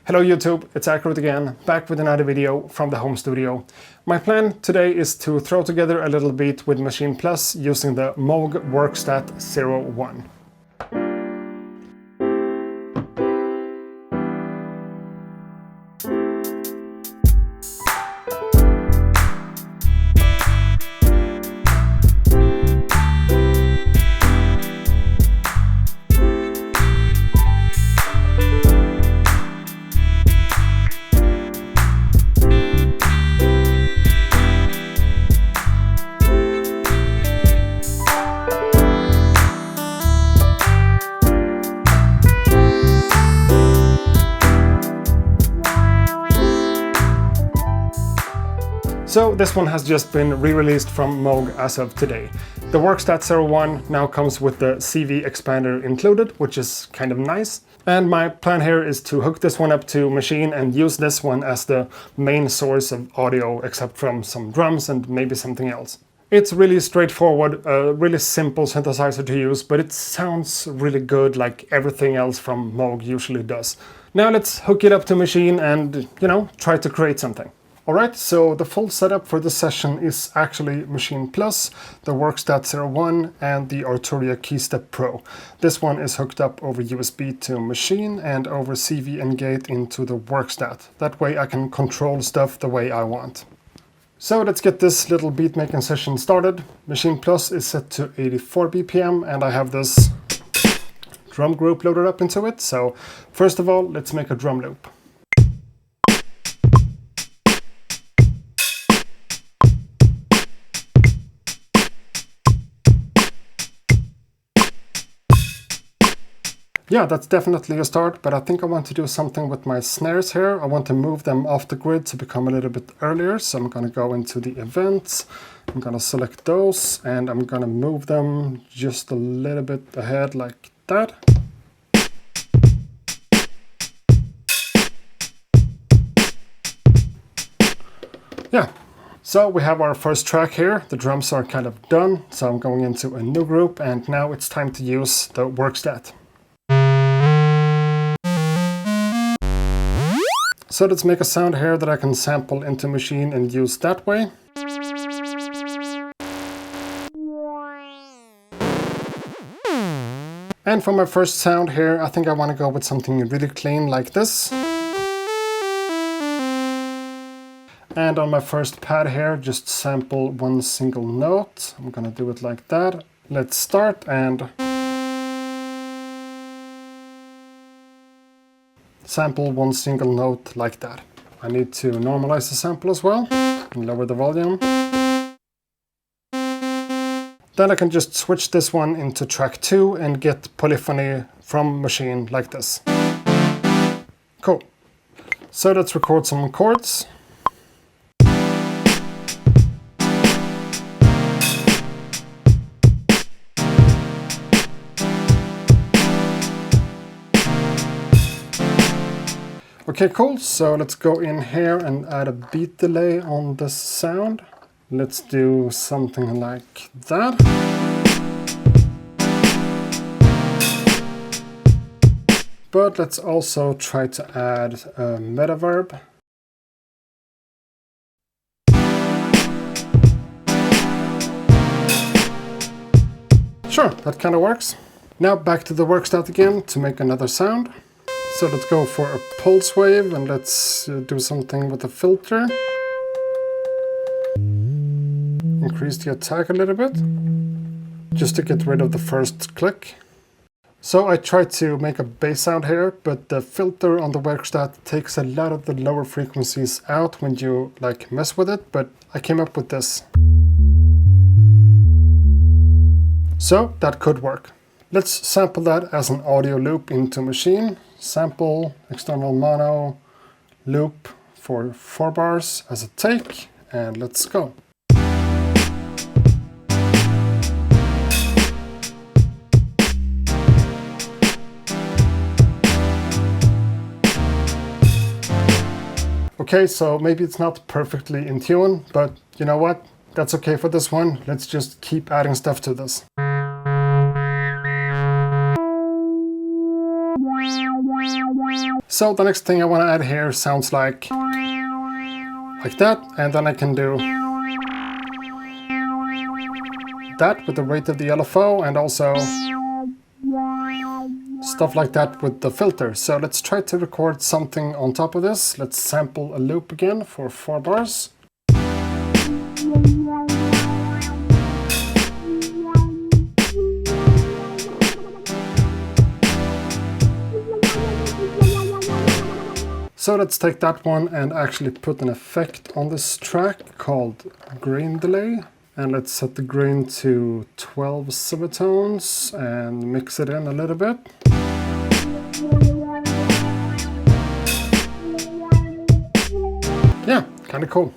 Hello YouTube, it's Accurate again, back with another video from the home studio. My plan today is to throw together a little beat with Maschine Plus using the Moog Werkstatt-01. So this one has just been re-released from Moog as of today. The Werkstatt-01 now comes with the CV expander included, which is kind of nice. And my plan here is to hook this one up to Maschine and use this one as the main source of audio, except from some drums and maybe something else. It's really straightforward, a really simple synthesizer to use, but it sounds really good like everything else from Moog usually does. Now let's hook it up to Maschine and, try to create something. Alright, so the full setup for this session is actually Maschine Plus, the Werkstatt-01 and the Arturia Keystep Pro. This one is hooked up over USB to Maschine and over CV and gate into the Werkstatt. That way I can control stuff the way I want. So let's get this little beat making session started. Maschine Plus is set to 84 BPM and I have this drum group loaded up into it. So first of all, let's make a drum loop. Yeah, that's definitely a start, but I think I want to do something with my snares here. I want to move them off the grid to become a little bit earlier. So I'm going to go into the events. I'm going to select those and I'm going to move them just a little bit ahead like that. Yeah, so we have our first track here. The drums are kind of done. So I'm going into a new group and now it's time to use the Werkstatt. So let's make a sound here that I can sample into Maschine and use that way. And for my first sound here, I think I want to go with something really clean like this. And on my first pad here, just sample one single note. I'm going to do it like that. Let's start and sample one single note like that. I need to normalize the sample as well and lower the volume. Then I can just switch this one into track 2 and get polyphony from Maschine like this. Cool. So let's record some chords. Okay, cool. So let's go in here and add a beat delay on this sound. Let's do something like that. But let's also try to add a meta verb. Sure, that kind of works. Now back to the Werkstatt again to make another sound. So let's go for a pulse wave and let's do something with the filter. Increase the attack a little bit, just to get rid of the first click. So I tried to make a bass sound here, but the filter on the Werkstatt takes a lot of the lower frequencies out when you mess with it, but I came up with this. So that could work. Let's sample that as an audio loop into Maschine. Sample, external mono, loop for 4 bars as a take, and let's go. Okay, so maybe it's not perfectly in tune, but you know what? That's okay for this one. Let's just keep adding stuff to this. So the next thing I want to add here sounds like that, and then I can do that with the rate of the LFO, and also stuff like that with the filter. So let's try to record something on top of this. Let's sample a loop again for 4 bars. So let's take that one and actually put an effect on this track called grain delay. And let's set the grain to 12 semitones and mix it in a little bit. Yeah, kind of cool.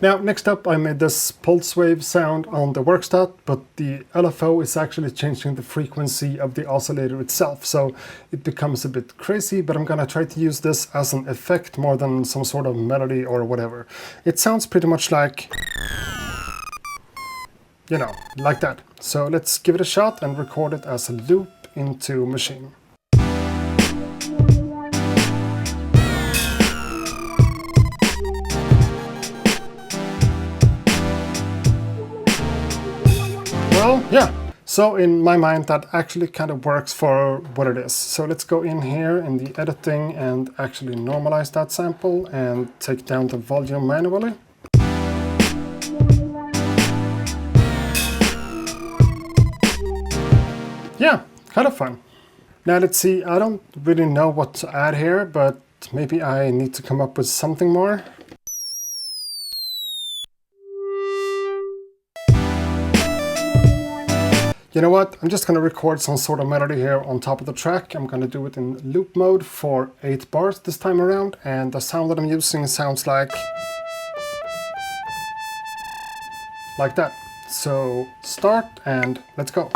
Now, next up, I made this pulse wave sound on the Werkstatt, but the LFO is actually changing the frequency of the oscillator itself, so it becomes a bit crazy, but I'm gonna try to use this as an effect more than some sort of melody or whatever. It sounds pretty much like, you know, like that. So let's give it a shot and record it as a loop into Maschine. Well, yeah, so in my mind that actually kind of works for what it is. So let's go in here in the editing and actually normalize that sample and take down the volume manually. Yeah, kind of fun. Now let's see, I don't really know what to add here, but maybe I need to come up with something more. You know what, I'm just going to record some sort of melody here on top of the track. I'm going to do it in loop mode for 8 bars this time around, and the sound that I'm using sounds like that. So start and let's go.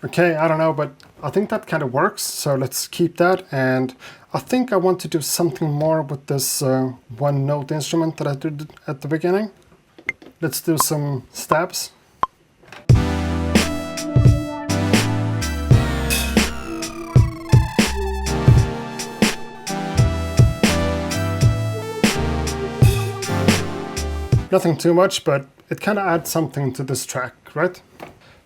Okay, I don't know, but I think that kind of works, so let's keep that. And I think I want to do something more with this one note instrument that I did at the beginning. Let's do some stabs. Nothing too much, but it kind of adds something to this track, right?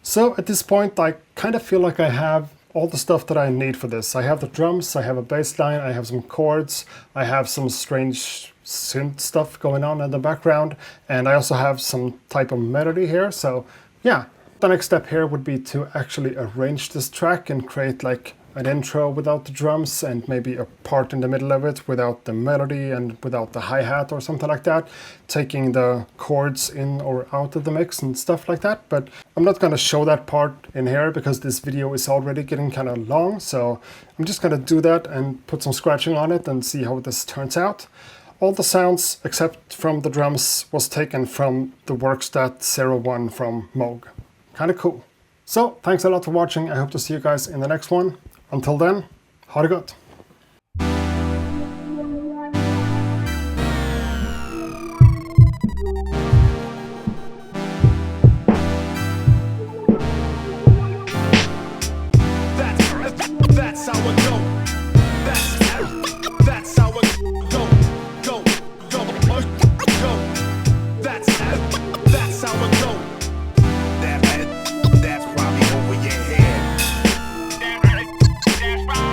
So at this point, I kind of feel like I have all the stuff that I need for this. I have the drums, I have a bass line, I have some chords, I have some strange synth stuff going on in the background, and I also have some type of melody here. So yeah, the next step here would be to actually arrange this track and create like an intro without the drums and maybe a part in the middle of it without the melody and without the hi-hat or something like that, taking the chords in or out of the mix and stuff like that. But I'm not going to show that part in here because this video is already getting kind of long, so I'm just going to do that and put some scratching on it and see how this turns out. All the sounds except from the drums was taken from the Werkstatt-01 from Moog. Kind of cool. So thanks a lot for watching. I hope to see you guys in the next one. Until then, ha det gott! That's how it go. That's how it go. Go. That's how it go. That's probably over your head. That's right.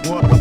What?